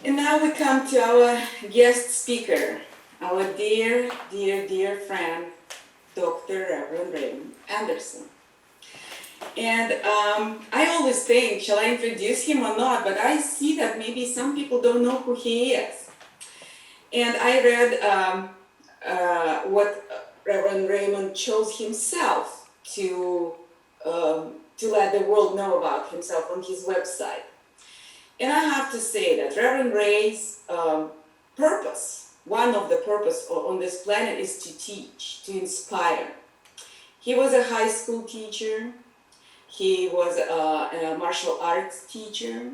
And now we come to our guest speaker, our dear friend, Dr. Reverend Raymond Anderson. And I always think, shall I introduce him or not? But I see that maybe some people don't know who he is. And I read what Reverend Raymond chose himself to let the world know about himself on his website. And I have to say that Reverend Ray's purpose, one of the purpose on this planet, is to teach, to inspire. He was a high school teacher. He was a martial arts teacher.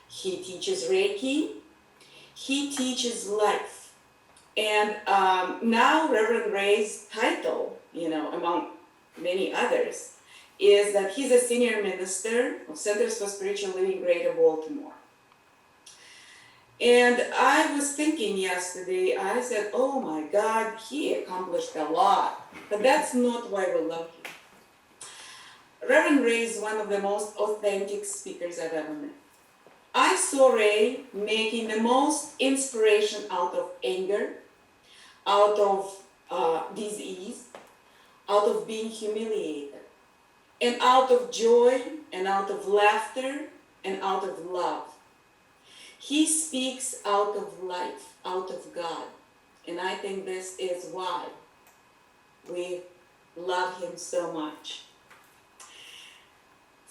He teaches Reiki. He teaches life. And now Reverend Ray's title, among many others, is that he's a senior minister of Centers for Spiritual Living Greater Baltimore. And I was thinking yesterday, I said, oh my God, he accomplished a lot. But that's not why we love him. Reverend Ray is one of the most authentic speakers I've ever met. I saw Ray making the most inspiration out of anger, out of disease, out of being humiliated, and out of joy, and out of laughter, and out of love. He speaks out of life, out of God. And I think this is why we love him so much.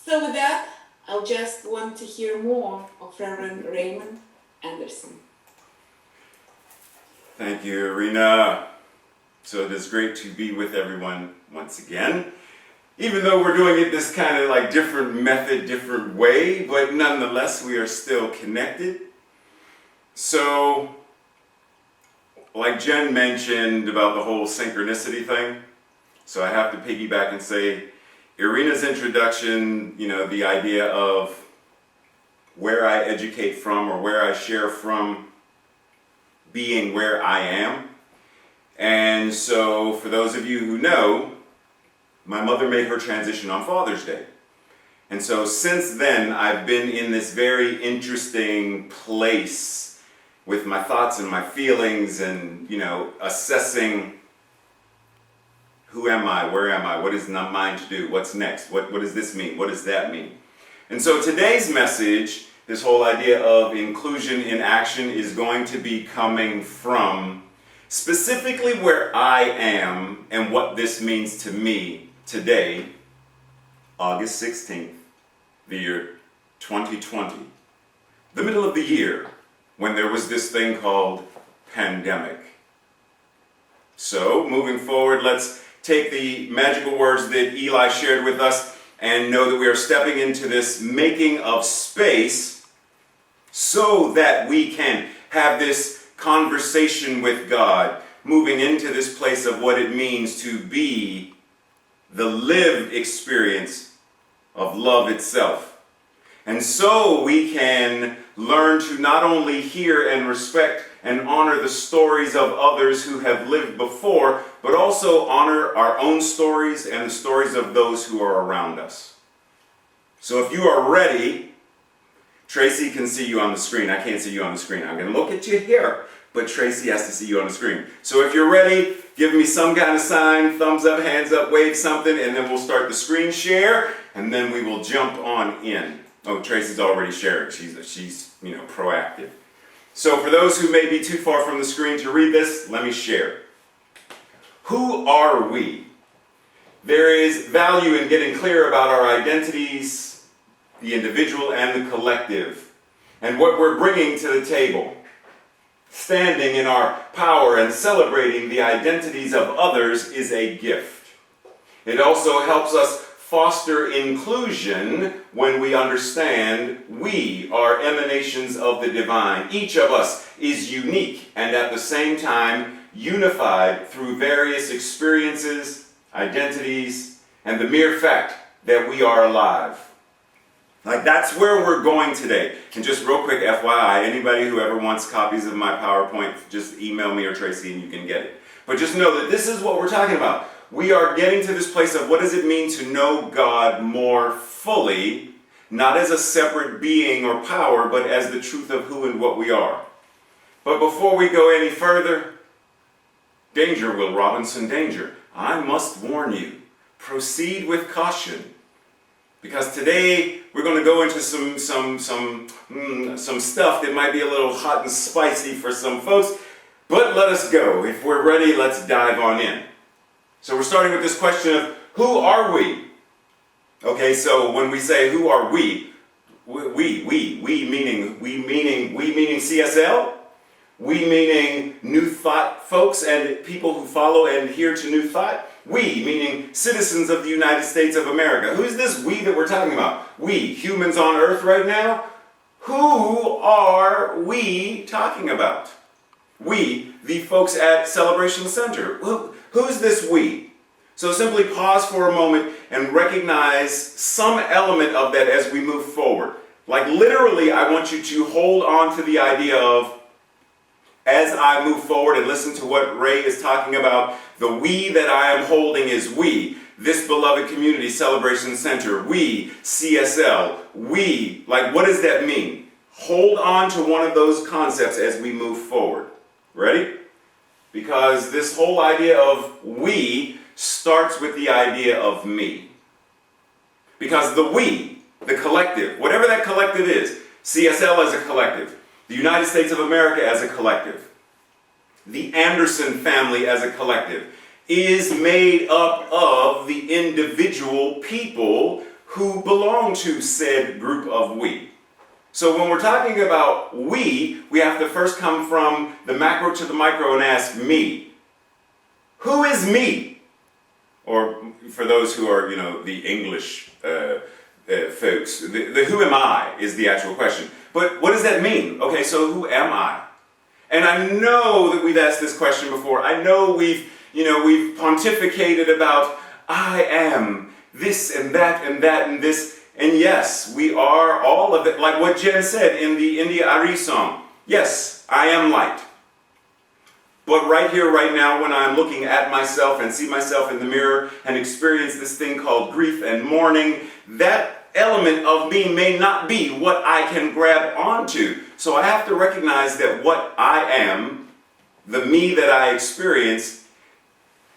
So with that, I'll just want to hear more of Reverend Raymond Anderson. Thank you, Irina. So it is great to be with everyone once again. Even though we're doing it this kind of like different method, different way, but nonetheless we are still connected. So, like Jen mentioned about the whole synchronicity thing, so I have to piggyback and say, Irina's introduction, the idea of where I educate from or where I share from being where I am. And so for those of you who know, my mother made her transition on Father's Day. And so since then, I've been in this very interesting place with my thoughts and my feelings and, assessing who am I, where am I, what is mine to do, what's next, what does this mean, what does that mean? And so today's message, this whole idea of inclusion in action, is going to be coming from specifically where I am and what this means to me today, August 16th, the year 2020, the middle of the year, when there was this thing called pandemic. So, moving forward, let's take the magical words that Eli shared with us and know that we are stepping into this making of space so that we can have this conversation with God, moving into this place of what it means to be the lived experience of love itself. And so we can learn to not only hear and respect and honor the stories of others who have lived before, but also honor our own stories and the stories of those who are around us. So if you are ready, Tracy can see you on the screen. I can't see you on the screen. I'm going to look at you here, but Tracy has to see you on the screen. So if you're ready, give me some kind of sign, thumbs up, hands up, wave something, and then we'll start the screen share, and then we will jump on in. Oh, Tracy's already shared. She's proactive. So for those who may be too far from the screen to read this, let me share. Who are we? There is value in getting clear about our identities, the individual and the collective, and what we're bringing to the table. Standing in our power and celebrating the identities of others is a gift. It also helps us foster inclusion when we understand we are emanations of the divine. Each of us is unique and at the same time unified through various experiences, identities, and the mere fact that we are alive. Like, that's where we're going today. And just real quick, FYI, anybody who ever wants copies of my PowerPoint, just email me or Tracy and you can get it. But just know that this is what we're talking about. We are getting to this place of what does it mean to know God more fully not as a separate being or power, but as the truth of who and what we are. But before we go any further, danger, Will Robinson, danger. I must warn you, proceed with caution. Because today we're going to go into some stuff that might be a little hot and spicy for some folks. But let us go. If we're ready, let's dive on in. So we're starting with this question of who are we? Okay, so when we say who are we meaning CSL, we meaning New Thought folks and people who follow and adhere to New Thought. We, meaning citizens of the United States of America. Who's this we that we're talking about? We, humans on Earth right now? Who are we talking about? We, the folks at Celebration Center. Who's this we? So simply pause for a moment and recognize some element of that as we move forward. Like literally, I want you to hold on to the idea of, as I move forward and listen to what Ray is talking about, the we that I am holding is we, this beloved community, Celebration Center, we, CSL, we, like what does that mean? Hold on to one of those concepts as we move forward. Ready? Because this whole idea of we starts with the idea of me. Because the we, the collective, whatever that collective is, CSL as a collective, the United States of America as a collective, the Anderson family as a collective, is made up of the individual people who belong to said group of we. So when we're talking about we have to first come from the macro to the micro and ask me. Who is me? Or for those who are, the English folks, the who am I is the actual question. But what does that mean? Okay, so who am I? And I know that we've asked this question before. I know we've pontificated about I am this and that and that and this. And yes, we are all of it. Like what Jen said in the India Ari song. Yes, I am light. But right here, right now, when I'm looking at myself and see myself in the mirror and experience this thing called grief and mourning, that element of me may not be what I can grab onto. So I have to recognize that what I am, the me that I experience,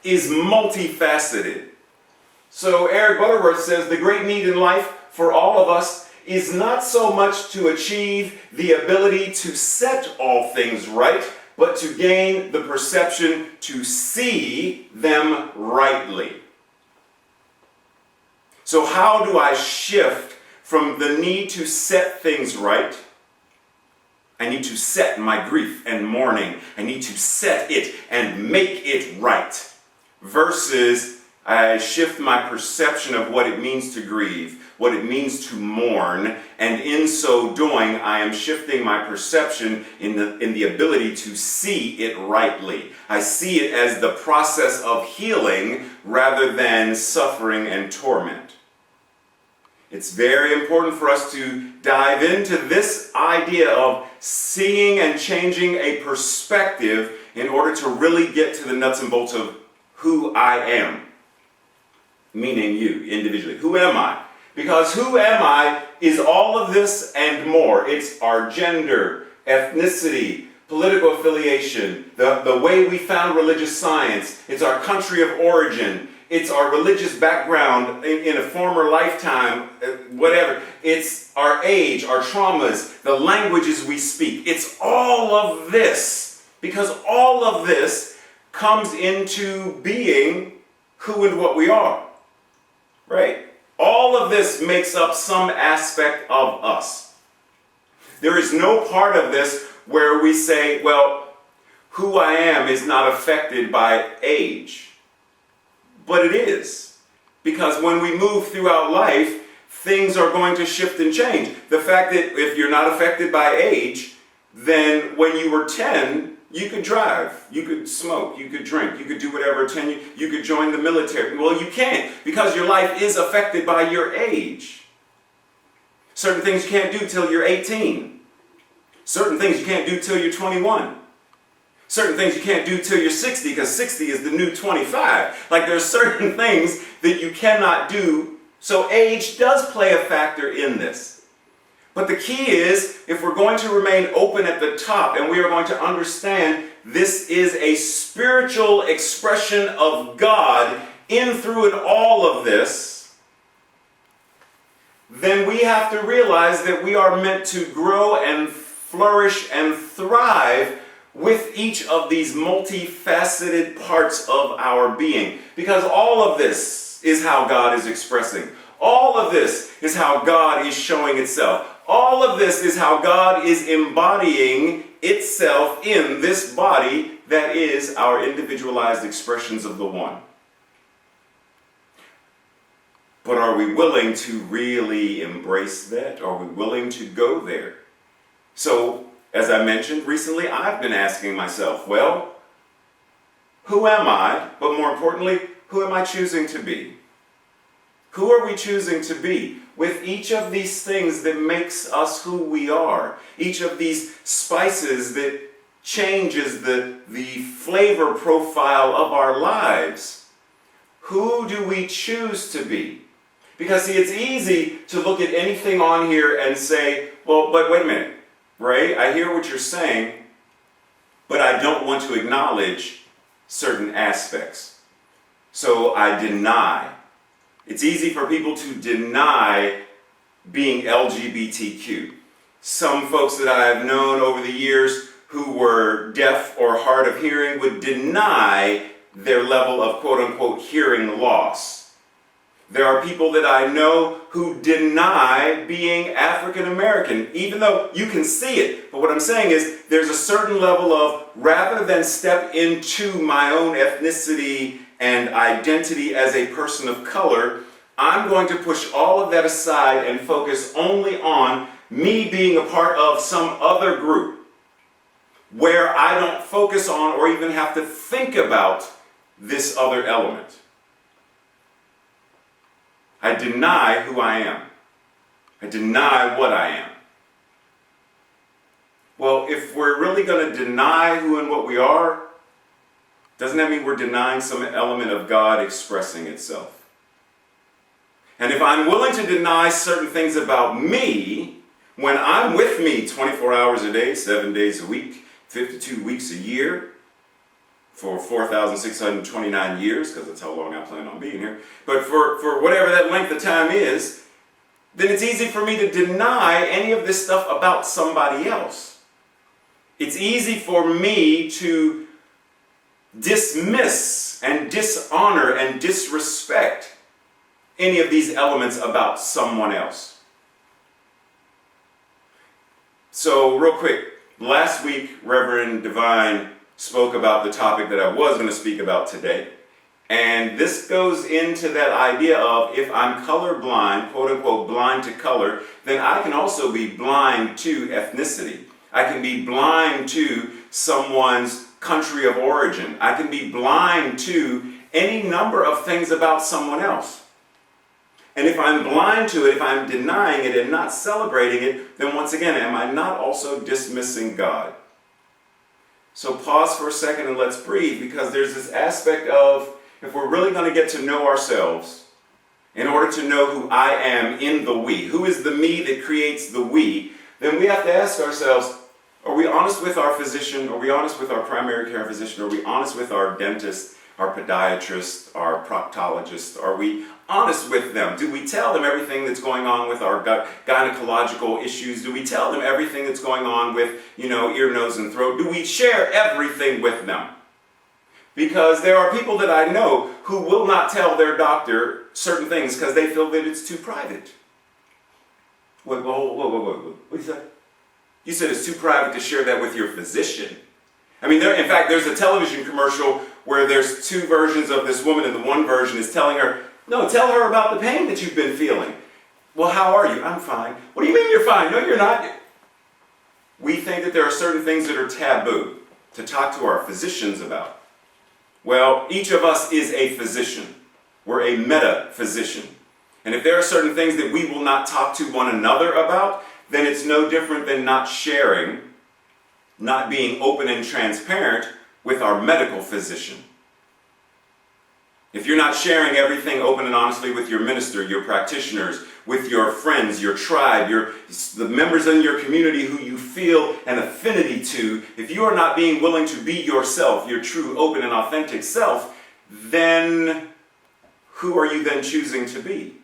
is multifaceted. So Eric Butterworth says the great need in life for all of us is not so much to achieve the ability to set all things right, but to gain the perception to see them rightly. So how do I shift from the need to set things right? I need to set my grief and mourning. I need to set it and make it right. Versus I shift my perception of what it means to grieve, what it means to mourn, and in so doing, I am shifting my perception in the ability to see it rightly. I see it as the process of healing rather than suffering and torment. It's very important for us to dive into this idea of seeing and changing a perspective in order to really get to the nuts and bolts of who I am. Meaning you, individually. Who am I? Because who am I is all of this and more. It's our gender, ethnicity, political affiliation, the way we found religious science. It's our country of origin. It's our religious background in a former lifetime, whatever. It's our age, our traumas, the languages we speak. It's all of this. Because all of this comes into being who and what we are. Right? All of this makes up some aspect of us. There is no part of this where we say, well, who I am is not affected by age. But it is. Because when we move throughout life, things are going to shift and change. The fact that if you're not affected by age, then when you were 10, you could drive, you could smoke, you could drink, you could do whatever, you could join the military. Well, you can't, because your life is affected by your age. Certain things you can't do till you're 18. Certain things you can't do till you're 21. Certain things you can't do till you're 60, because 60 is the new 25. Like there's certain things that you cannot do So age does play a factor in this. But the key is, if we're going to remain open at the top and we are going to understand this is a spiritual expression of God in, through, and all of this, then we have to realize that we are meant to grow and flourish and thrive with each of these multifaceted parts of our being. Because all of this is how God is expressing. All of this is how God is showing itself. All of this is how God is embodying itself in this body that is our individualized expressions of the One. But are we willing to really embrace that? Are we willing to go there? So, as I mentioned recently, I've been asking myself, well, who am I? But more importantly, who am I choosing to be? Who are we choosing to be? With each of these things that makes us who we are, each of these spices that changes the flavor profile of our lives, who do we choose to be? Because see, it's easy to look at anything on here and say, well, but wait a minute, Ray, I hear what you're saying, but I don't want to acknowledge certain aspects. So I deny. It's easy for people to deny being LGBTQ. Some folks that I have known over the years who were deaf or hard of hearing would deny their level of quote-unquote hearing loss. There are people that I know who deny being African American, even though you can see it. But what I'm saying is there's a certain level of, rather than step into my own ethnicity and identity as a person of color, I'm going to push all of that aside and focus only on me being a part of some other group where I don't focus on or even have to think about this other element. I deny who I am. I deny what I am. Well, if we're really going to deny who and what we are, doesn't that mean we're denying some element of God expressing itself? And if I'm willing to deny certain things about me, when I'm with me 24 hours a day, 7 days a week, 52 weeks a year, for 4,629 years, because that's how long I plan on being here, but for whatever that length of time is, then it's easy for me to deny any of this stuff about somebody else. It's easy for me to dismiss and dishonor and disrespect any of these elements about someone else. So real quick, last week Reverend Divine spoke about the topic that I was going to speak about today. And this goes into that idea of, if I'm colorblind, quote unquote blind to color, then I can also be blind to ethnicity. I can be blind to someone's country of origin. I can be blind to any number of things about someone else. And if I'm blind to it, if I'm denying it and not celebrating it, then once again, am I not also dismissing God? So pause for a second and let's breathe, because there's this aspect of, if we're really going to get to know ourselves, in order to know who I am in the we, who is the me that creates the we, then we have to ask ourselves, are we honest with our physician? Are we honest with our primary care physician? Are we honest with our dentist, our podiatrist, our proctologist? Are we honest with them? Do we tell them everything that's going on with our gynecological issues? Do we tell them everything that's going on with, ear, nose, and throat? Do we share everything with them? Because there are people that I know who will not tell their doctor certain things because they feel that it's too private. Wait, what did you say? You said it's too private to share that with your physician. I mean, in fact, there's a television commercial where there's two versions of this woman, and the one version is telling her, no, tell her about the pain that you've been feeling. Well, how are you? I'm fine. What do you mean you're fine? No, you're not. We think that there are certain things that are taboo to talk to our physicians about. Well, each of us is a physician. We're a meta-physician. And if there are certain things that we will not talk to one another about, then it's no different than not sharing, not being open and transparent with our medical physician. if you're not sharing everything open and honestly with your minister, your practitioners, with your friends, your tribe, the members in your community who you feel an affinity to, if you are not being willing to be yourself, your true, open, and authentic self, then who are you then choosing to be?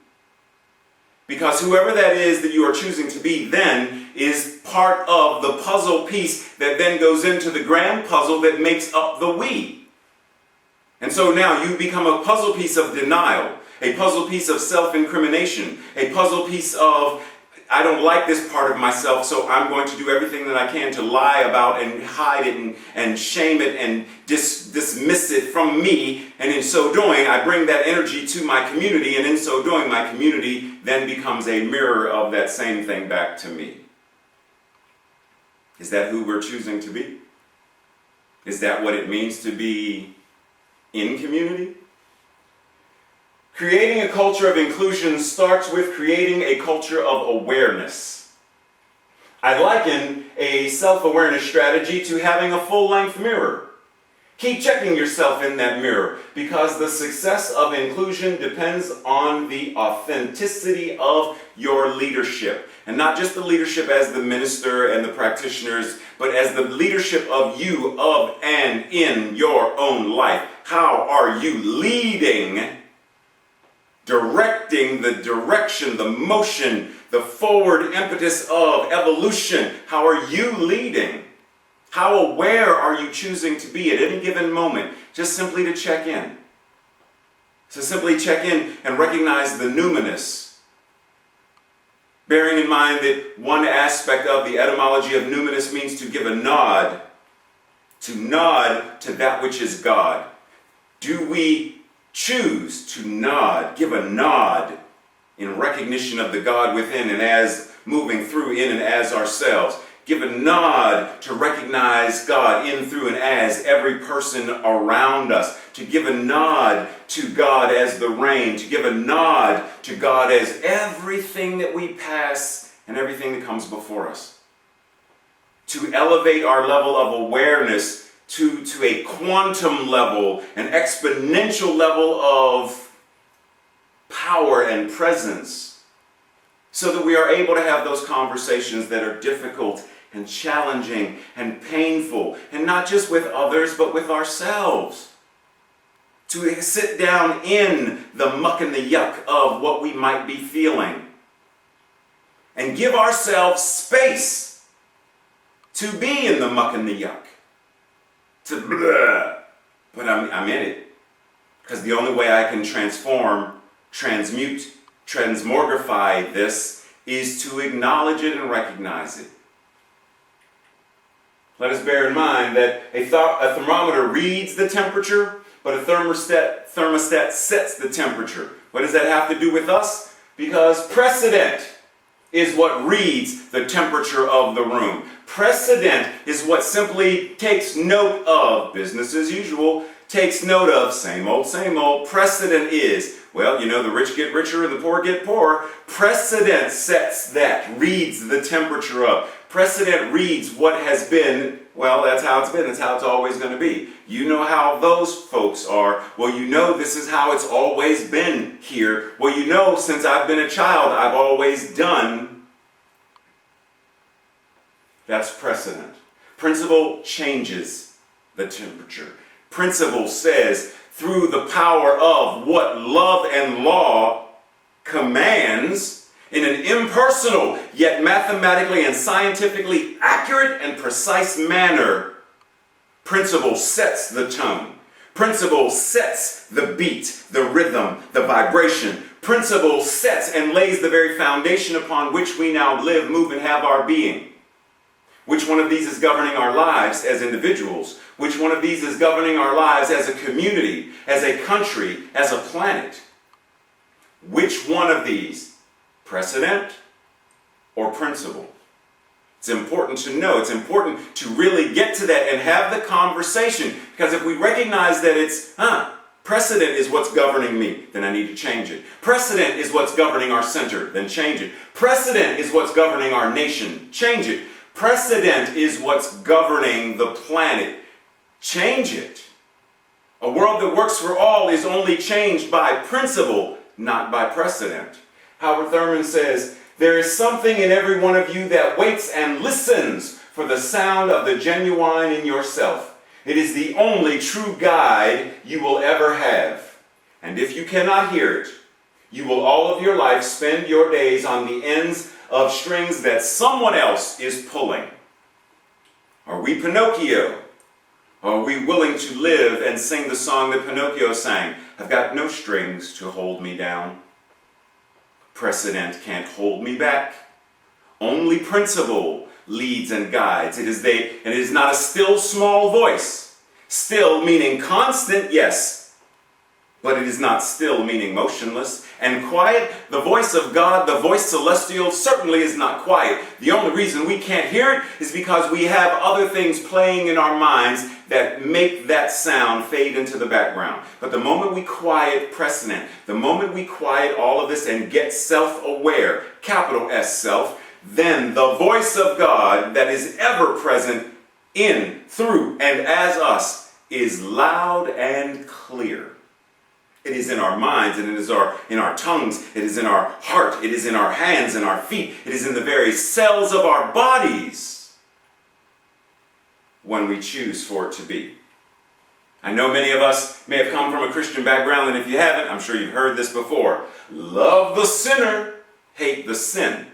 Because whoever that is that you are choosing to be then is part of the puzzle piece that then goes into the grand puzzle that makes up the we. And so now you become a puzzle piece of denial, a puzzle piece of self-incrimination, a puzzle piece of, I don't like this part of myself, so I'm going to do everything that I can to lie about and hide it and shame it and dismiss it from me. And in so doing, I bring that energy to my community, and in so doing, my community then becomes a mirror of that same thing back to me. Is that who we're choosing to be? Is that what it means to be in community? Creating a culture of inclusion starts with creating a culture of awareness. I liken a self-awareness strategy to having a full-length mirror. Keep checking yourself in that mirror, because the success of inclusion depends on the authenticity of your leadership. And not just the leadership as the minister and the practitioners, but as the leadership of you, of and in your own life. How are you leading, directing the direction, the motion, the forward impetus of evolution? How are you leading? How aware are you choosing to be at any given moment? Just simply to check in. So simply check in and recognize the numinous. Bearing in mind that one aspect of the etymology of numinous means to give a nod. To nod to that which is God. Do we choose to nod, give a nod in recognition of the God within and as moving through, in and as ourselves? Give a nod to recognize God in, through, and as every person around us. To give a nod to God as the rain. To give a nod to God as everything that we pass and everything that comes before us. To elevate our level of awareness to a quantum level, an exponential level of power and presence, so that we are able to have those conversations that are difficult and challenging and painful, and not just with others, but with ourselves. To sit down in the muck and the yuck of what we might be feeling, and give ourselves space to be in the muck and the yuck. To blah, but I'm in it. Because the only way I can transform, transmute, transmogrify this is to acknowledge it and recognize it. Let us bear in mind that a thermometer reads the temperature, but a thermostat sets the temperature. What does that have to do with us? Because precedent is what reads the temperature of the room. Precedent is what simply takes note of, business as usual, takes note of, same old, same old. Precedent is, well, you know, the rich get richer and the poor get poorer. Precedent sets that, reads the temperature of. Precedent reads what has been, well, that's how it's been, that's how it's always going to be. You know how those folks are. Well, you know this is how it's always been here. Well, you know since I've been a child, I've always done. That's precedent. Principle changes the temperature. Principle says, through the power of what love and law commands, in an impersonal, yet mathematically and scientifically accurate and precise manner, principle sets the tone. Principle sets the beat, the rhythm, the vibration. Principle sets and lays the very foundation upon which we now live, move, and have our being. Which one of these is governing our lives as individuals? Which one of these is governing our lives as a community, as a country, as a planet? Which one of these? Precedent or principle? It's important to know. It's important to really get to that and have the conversation. Because if we recognize that it's, precedent is what's governing me, then I need to change it. Precedent is what's governing our center, then change it. Precedent is what's governing our nation, change it. Precedent is what's governing the planet, change it. A world that works for all is only changed by principle, not by precedent. Howard Thurman says, there is something in every one of you that waits and listens for the sound of the genuine in yourself. It is the only true guide you will ever have. And if you cannot hear it, you will all of your life spend your days on the ends of strings that someone else is pulling. Are we Pinocchio? Are we willing to live and sing the song that Pinocchio sang? I've got no strings to hold me down. Precedent can't hold me back. Only principle leads and guides. It is not a still small voice. Still meaning constant, yes, but it is not still meaning motionless. And quiet, the voice of God, the voice celestial, certainly is not quiet. The only reason we can't hear it is because we have other things playing in our minds that make that sound fade into the background. But the moment we quiet precedent, the moment we quiet all of this and get self-aware, capital S self, then the voice of God that is ever present in, through, and as us is loud and clear. It is in our minds, and it is in our tongues, it is in our heart, it is in our hands and our feet, it is in the very cells of our bodies when we choose for it to be. I know many of us may have come from a Christian background, and if you haven't, I'm sure you've heard this before. Love the sinner, hate the sin.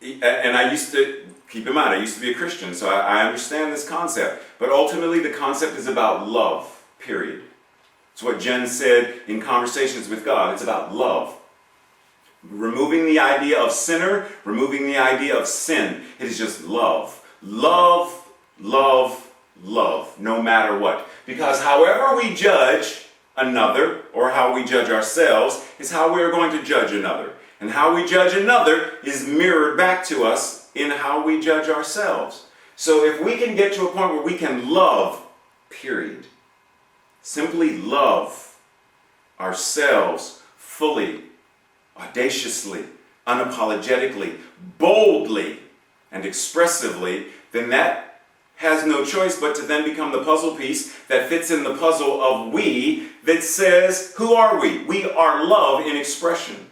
And I used to, keep in mind, I used to be a Christian, so I understand this concept. But ultimately, the concept is about love, period. It's what Jen said in Conversations with God. It's about love. Removing the idea of sinner, removing the idea of sin. It is just love. Love, love, love, no matter what. Because however we judge another, or how we judge ourselves, is how we are going to judge another. And how we judge another is mirrored back to us in how we judge ourselves. So if we can get to a point where we can love, period. Simply love ourselves fully, audaciously, unapologetically, boldly, and expressively, then that has no choice but to then become the puzzle piece that fits in the puzzle of we that says, who are we? We are love in expression.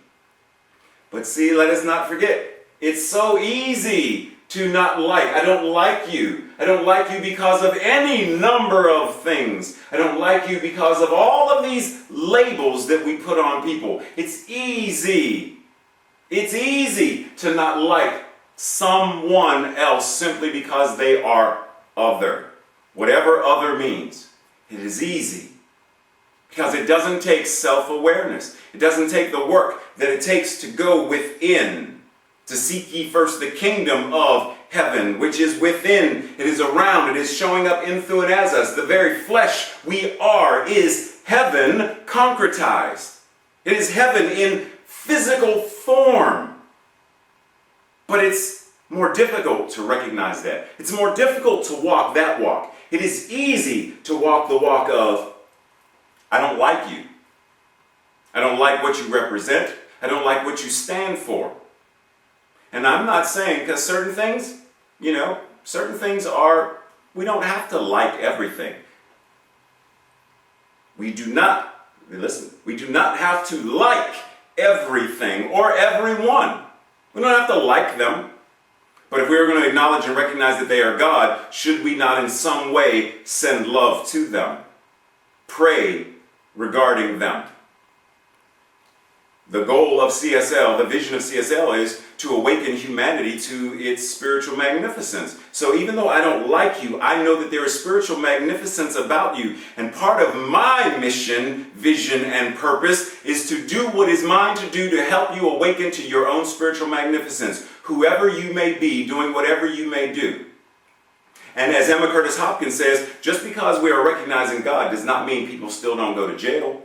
But see, let us not forget, it's so easy to not like. I don't like you. I don't like you because of any number of things. I don't like you because of all of these labels that we put on people. It's easy. It's easy to not like someone else simply because they are other. Whatever other means. It is easy. Because it doesn't take self-awareness. It doesn't take the work that it takes to go within. To seek ye first the kingdom of heaven, which is within, it is around, it is showing up in, through, and as us. The very flesh we are is heaven concretized. It is heaven in physical form. But it's more difficult to recognize that. It's more difficult to walk that walk. It is easy to walk the walk of, I don't like you. I don't like what you represent. I don't like what you stand for. And I'm not saying, because certain things, certain things are, we don't have to like everything. We do not have to like everything or everyone. We don't have to like them. But if we are going to acknowledge and recognize that they are God, should we not in some way send love to them? Pray regarding them. The goal of CSL, the vision of CSL, is to awaken humanity to its spiritual magnificence. So even though I don't like you, I know that there is spiritual magnificence about you. And part of my mission, vision, and purpose is to do what is mine to do to help you awaken to your own spiritual magnificence, whoever you may be, doing whatever you may do. And as Emma Curtis Hopkins says, just because we are recognizing God does not mean people still don't go to jail.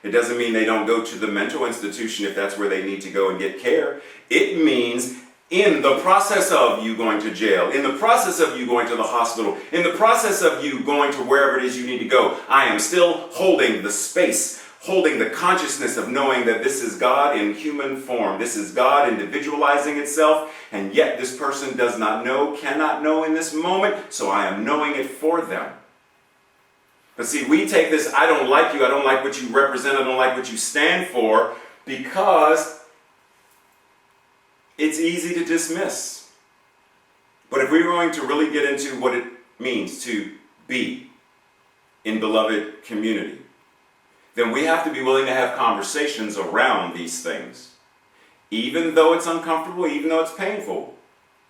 It doesn't mean they don't go to the mental institution if that's where they need to go and get care. It means in the process of you going to jail, in the process of you going to the hospital, in the process of you going to wherever it is you need to go, I am still holding the space, holding the consciousness of knowing that this is God in human form. This is God individualizing itself, and yet this person does not know, cannot know in this moment, so I am knowing it for them. But see, we take this, I don't like you, I don't like what you represent, I don't like what you stand for, because it's easy to dismiss. But if we're going to really get into what it means to be in beloved community, then we have to be willing to have conversations around these things. Even though it's uncomfortable, even though it's painful,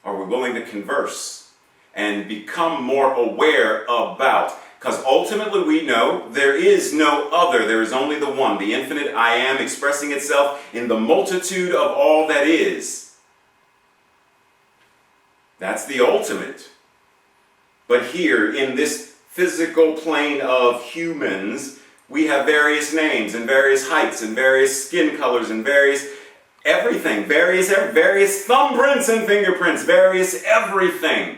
are we willing to converse and become more aware about? Because ultimately we know there is no other. There is only the one, the infinite I am, expressing itself in the multitude of all that is. That's the ultimate. But here, in this physical plane of humans, we have various names and various heights and various skin colors and various everything, various thumbprints and fingerprints, various everything.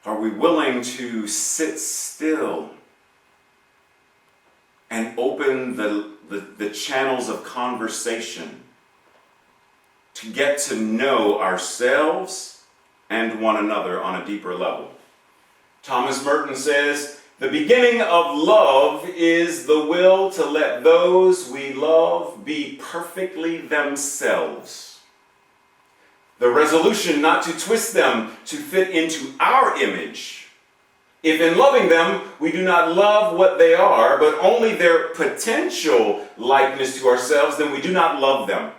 Are we willing to sit still and open the channels of conversation to get to know ourselves and one another on a deeper level? Thomas Merton says, "The beginning of love is the will to let those we love be perfectly themselves. The resolution not to twist them to fit into our image. If in loving them we do not love what they are, but only their potential likeness to ourselves, then we do not love them.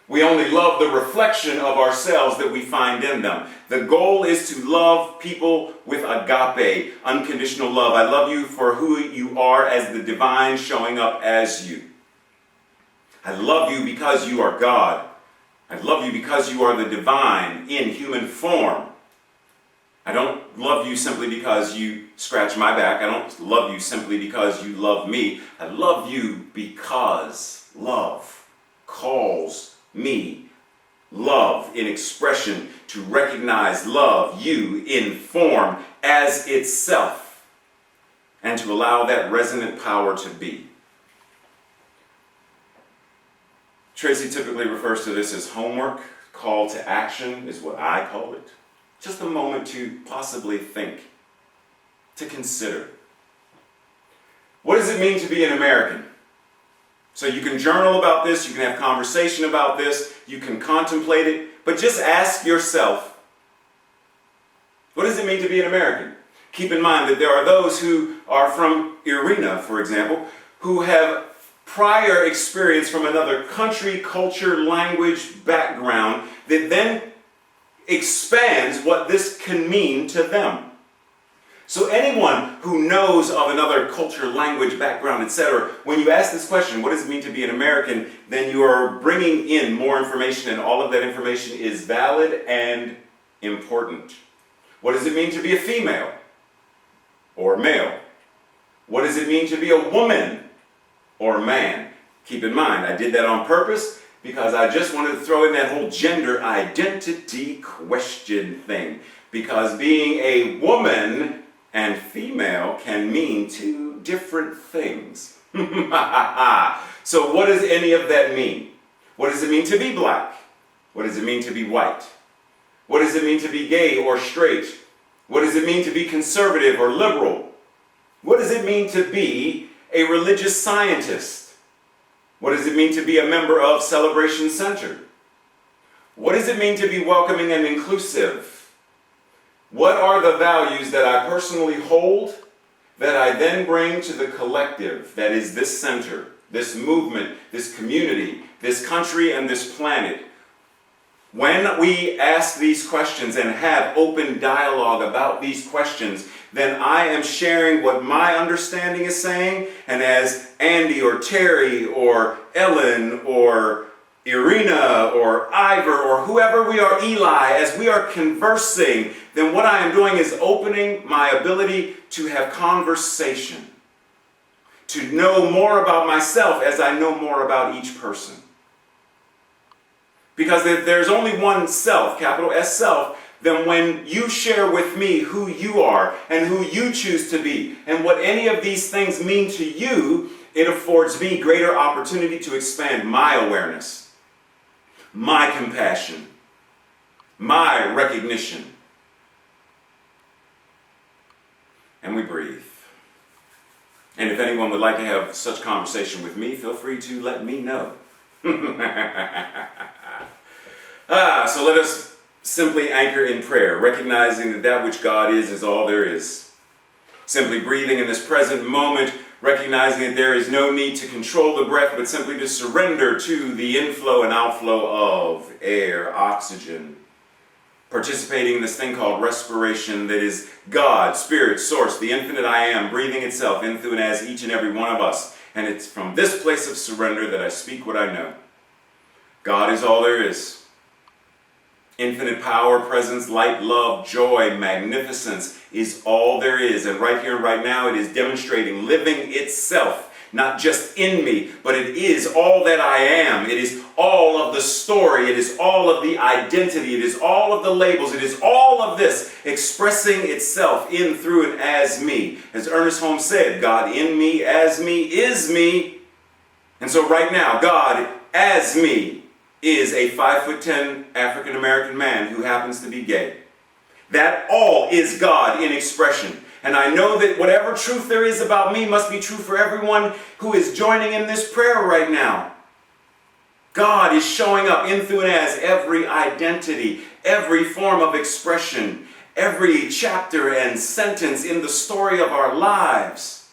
We only love the reflection of ourselves that we find in them. The goal is to love people with agape, unconditional love. I love you for who you are as the divine showing up as you. I love you because you are God. I love you because you are the divine in human form. I don't love you simply because you scratch my back. I don't love you simply because you love me. I love you because love calls me, love in expression, to recognize love, you in form as itself, and to allow that resonant power to be." Tracy typically refers to this as homework. Call to action is what I call it. Just a moment to possibly think, to consider. What does it mean to be an American? So you can journal about this, you can have conversation about this, you can contemplate it, but just ask yourself, what does it mean to be an American? Keep in mind that there are those who are from Irina, for example, who have prior experience from another country, culture, language, background that then expands what this can mean to them. So anyone who knows of another culture, language, background, etc., when you ask this question, what does it mean to be an American, then you are bringing in more information, and all of that information is valid and important. What does it mean to be a female or male? What does it mean to be a woman or man? Keep in mind, I did that on purpose because I just wanted to throw in that whole gender identity question thing. Because being a woman and female can mean two different things. So what does any of that mean? What does it mean to be black? What does it mean to be white? What does it mean to be gay or straight? What does it mean to be conservative or liberal? What does it mean to be a religious scientist? What does it mean to be a member of Celebration Center? What does it mean to be welcoming and inclusive? What are the values that I personally hold that I then bring to the collective that is this center, this movement, this community, this country, and this planet? When we ask these questions and have open dialogue about these questions, then I am sharing what my understanding is saying, and as Andy or Terry or Ellen or Irina or Ivor or whoever we are, Eli, as we are conversing, then what I am doing is opening my ability to have conversation, to know more about myself as I know more about each person. Because if there's only one self, capital S self, then when you share with me who you are and who you choose to be and what any of these things mean to you, it affords me greater opportunity to expand my awareness, my compassion, my recognition. and we breathe. And if anyone would like to have such conversation with me, feel free to let me know. So let us simply anchor in prayer, recognizing that that which God is all there is. Simply breathing in this present moment, recognizing that there is no need to control the breath, but simply to surrender to the inflow and outflow of air, oxygen. Participating in this thing called respiration that is God, Spirit, Source, the infinite I Am, breathing itself in through and as each and every one of us. And it's from this place of surrender that I speak what I know. God is all there is. Infinite power, presence, light, love, joy, magnificence is all there is. And right here and right now it is demonstrating, living itself. Not just in me, but it is all that I am. It is all of the story. It is all of the identity. It is all of the labels. It is all of this expressing itself in, through, and as me. As Ernest Holmes said, God in me, as me, is me. And so right now, God as me is a 5'10" African American man who happens to be gay. That all is God in expression. And I know that whatever truth there is about me must be true for everyone who is joining in this prayer right now. God is showing up in, through, and as every identity, every form of expression, every chapter and sentence in the story of our lives.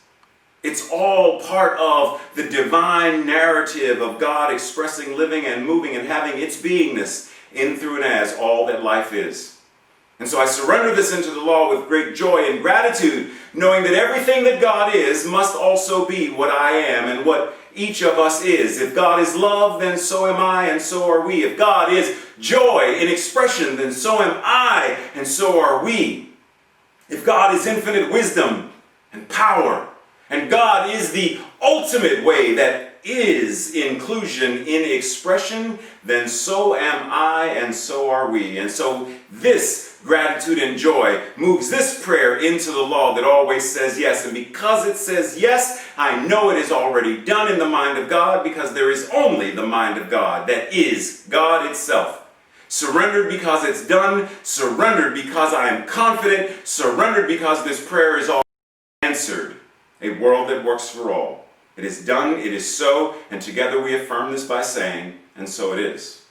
It's all part of the divine narrative of God expressing, living, and moving, and having its beingness in, through, and as all that life is. And so I surrender this into the law with great joy and gratitude, knowing that everything that God is must also be what I am and what each of us is. If God is love, then so am I, and so are we. If God is joy in expression, then so am I, and so are we. If God is infinite wisdom and power, and God is the ultimate way that is inclusion in expression, then so am I, and so are we. And so this gratitude and joy moves this prayer into the law that always says yes. And because it says yes, I know it is already done in the mind of God, because there is only the mind of God that is God itself. Surrendered because it's done, surrendered because I am confident, surrendered because this prayer is all answered. A world that works for all. It is done, it is so, and together we affirm this by saying, and so it is.